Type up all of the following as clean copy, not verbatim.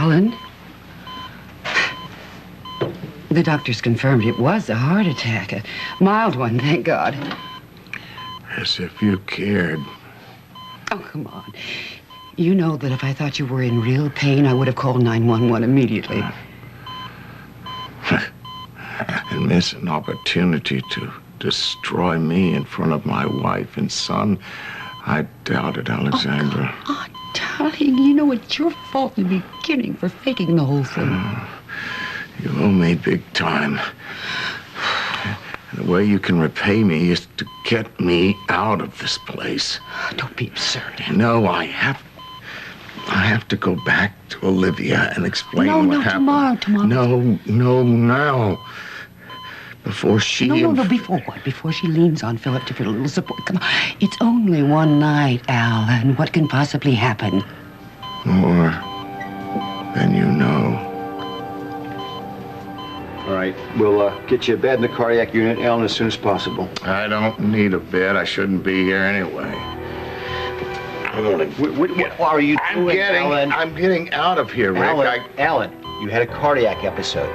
Alan. The doctors confirmed it was a heart attack. A mild one, thank God. As if you cared. Oh, come on. You know that if I thought you were in real pain, I would have called 911 immediately. And miss an opportunity to destroy me in front of my wife and son. I doubt it, Alexandra. Oh, darling, you know it's your fault in the beginning for faking the whole thing. You owe me big time. And the way you can repay me is to get me out of this place. Don't be absurd. No, I have to go back to Olivia and explain what happened. Tomorrow. No, now. Before she... No, before what? Before she leans on Philip to feel a little support. Come on. It's only one night, Alan. What can possibly happen? More than you know. All right, we'll get you a bed in the cardiac unit, Alan, as soon as possible. I don't need a bed. I shouldn't be here anyway. What are you doing, Alan? I'm getting out of here, Rick. Alan, you had a cardiac episode,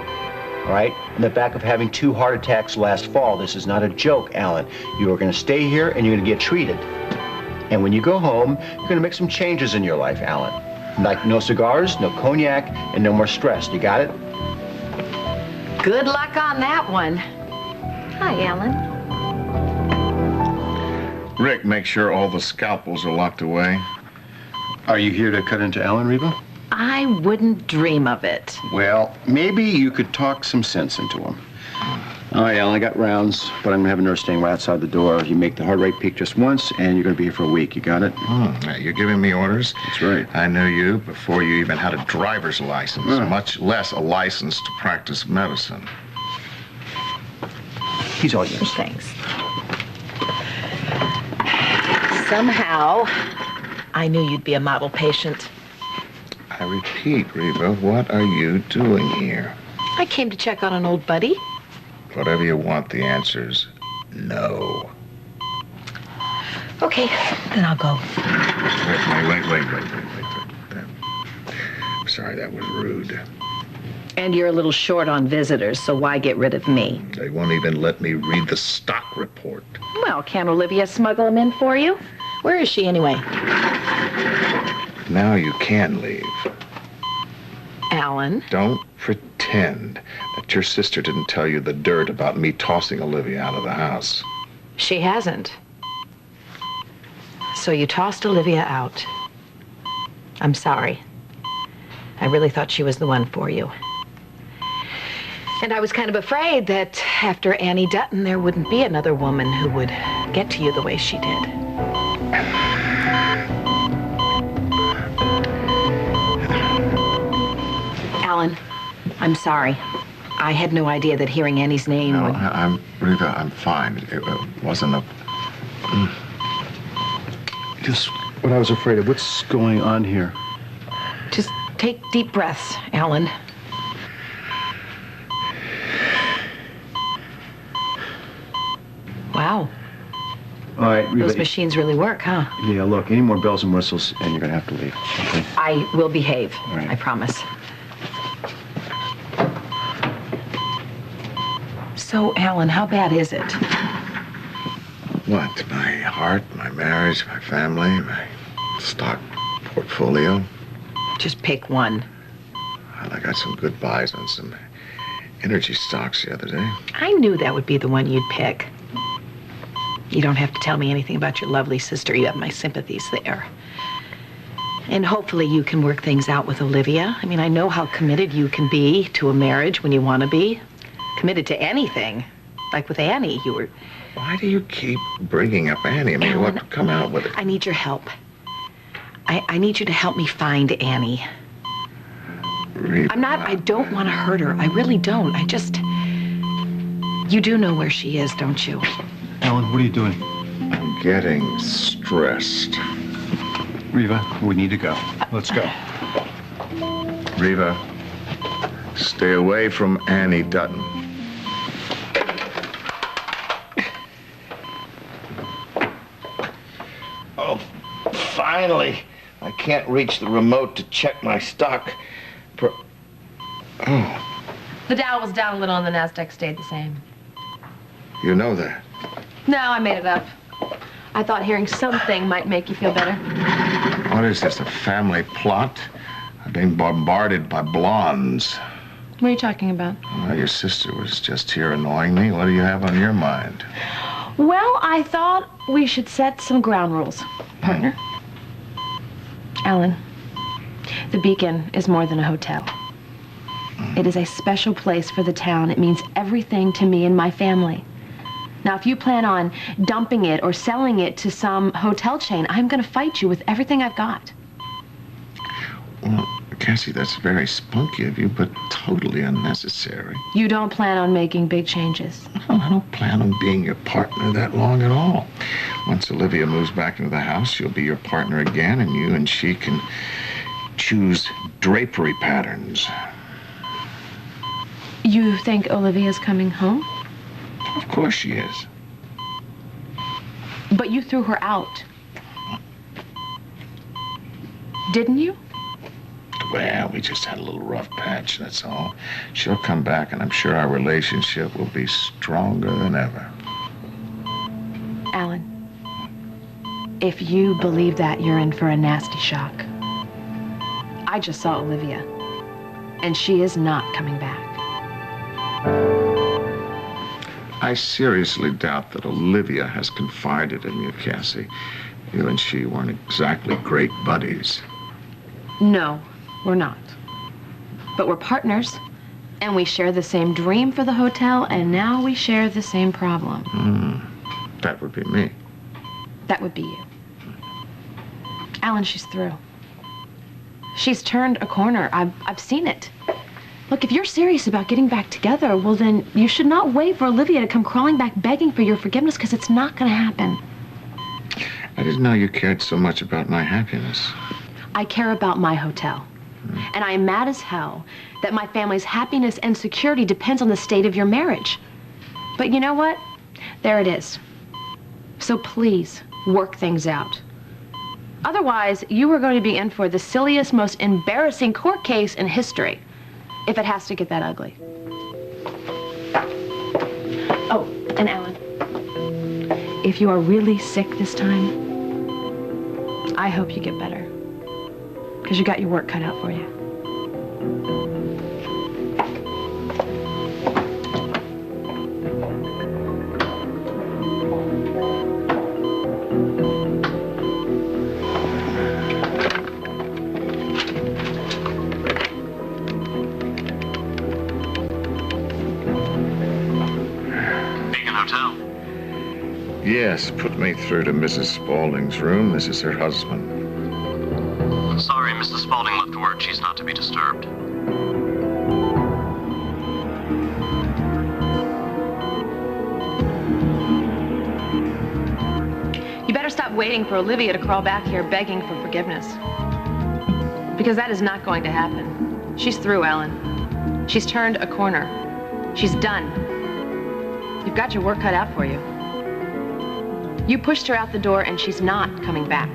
all right? In the back of having 2 heart attacks last fall. This is not a joke, Alan. You are going to stay here, and you're going to get treated. And when you go home, you're going to make some changes in your life, Alan. Like no cigars, no cognac, and no more stress. You got it? Good luck on that one. Hi, Alan. Rick, make sure all the scalpels are locked away. Are you here to cut into Alan, Reva? I wouldn't dream of it. Well, maybe you could talk some sense into him. All right, Alan, I got rounds, but I'm going to have a nurse staying right outside the door. You make the heart rate peak just once, and you're going to be here for a week. You got it? You're giving me orders? That's right. I knew you before you even had a driver's license, much less a license to practice medicine. He's all yours. Thanks. Somehow, I knew you'd be a model patient. I repeat, Reva, what are you doing here? I came to check on an old buddy. Whatever you want, the answer's no. Okay, then I'll go. Wait. I'm sorry, that was rude. And you're a little short on visitors, so why get rid of me? They won't even let me read the stock report. Well, can't Olivia smuggle him in for you? Where is she anyway? Now you can leave. Alan? Don't pretend that your sister didn't tell you the dirt about me tossing Olivia out of the house. She hasn't. So you tossed Olivia out. I'm sorry. I really thought she was the one for you. And I was kind of afraid that after Annie Dutton, there wouldn't be another woman who would get to you the way she did. Alan, I'm sorry. I had no idea that hearing Annie's name would... Reva, I'm fine. It wasn't a... Just what I was afraid of. What's going on here? Just take deep breaths, Alan. Wow. All right, Reva. Those machines really work, huh? Yeah, look, any more bells and whistles, and you're going to have to leave, okay? I will behave. All right. I promise. So, Alan, how bad is it? What? My heart, my marriage, my family, my stock portfolio? Just pick one. Well, I got some good buys on some energy stocks the other day. I knew that would be the one you'd pick. You don't have to tell me anything about your lovely sister. You have my sympathies there. And hopefully you can work things out with Olivia. I mean, I know how committed you can be to a marriage when you want to be. Committed to anything. Like with Annie, you were... Why do you keep bringing up Annie? I mean, Alan, what? Come out with it. I need your help. I need you to help me find Annie. Reva, I don't want to hurt her. I really don't. You do know where she is, don't you? Alan, what are you doing? I'm getting stressed. Reva, we need to go. Let's go. Reva, stay away from Annie Dutton. Oh, finally. I can't reach the remote to check my stock. Oh, The Dow was down a little and the NASDAQ stayed the same. you know that. No, I made it up. I thought hearing something might make you feel better. What is this, a family plot? I'm being bombarded by blondes. What are you talking about? Well, your sister was just here annoying me. What do you have on your mind? Well, I thought we should set some ground rules, partner. Alan, the Beacon is more than a hotel. It is a special place for the town. It means everything to me and my family. Now, if you plan on dumping it or selling it to some hotel chain, I'm going to fight you with everything I've got. Well, Cassie, that's very spunky of you, but totally unnecessary. You don't plan on making big changes. Well, I don't plan on being your partner that long at all. Once Olivia moves back into the house, she'll be your partner again, and you and she can choose drapery patterns. You think Olivia's coming home? Of course she is. But you threw her out. Didn't you? Well, we just had a little rough patch, that's all. She'll come back, and I'm sure our relationship will be stronger than ever. Alan, if you believe that, you're in for a nasty shock. I just saw Olivia, and she is not coming back. I seriously doubt that Olivia has confided in you, Cassie. You and she weren't exactly great buddies. No, we're not. But we're partners, and we share the same dream for the hotel, and now we share the same problem. That would be me. That would be you. Alan, she's through. She's turned a corner. I've seen it. Look, if you're serious about getting back together, well, then you should not wait for Olivia to come crawling back begging for your forgiveness, because it's not going to happen. I didn't know you cared so much about my happiness. I care about my hotel. And I am mad as hell that my family's happiness and security depends on the state of your marriage. But you know what? There it is. So please, work things out. Otherwise, you are going to be in for the silliest, most embarrassing court case in history, if it has to get that ugly. Oh, and Alan, if you are really sick this time, I hope you get better, because you got your work cut out for you. Yes, put me through to Mrs. Spaulding's room. This is her husband. Sorry, Mrs. Spaulding left word she's not to be disturbed. You better stop waiting for Olivia to crawl back here begging for forgiveness. Because that is not going to happen. She's through, Alan. She's turned a corner. She's done. You've got your work cut out for you. You pushed her out the door, and she's not coming back.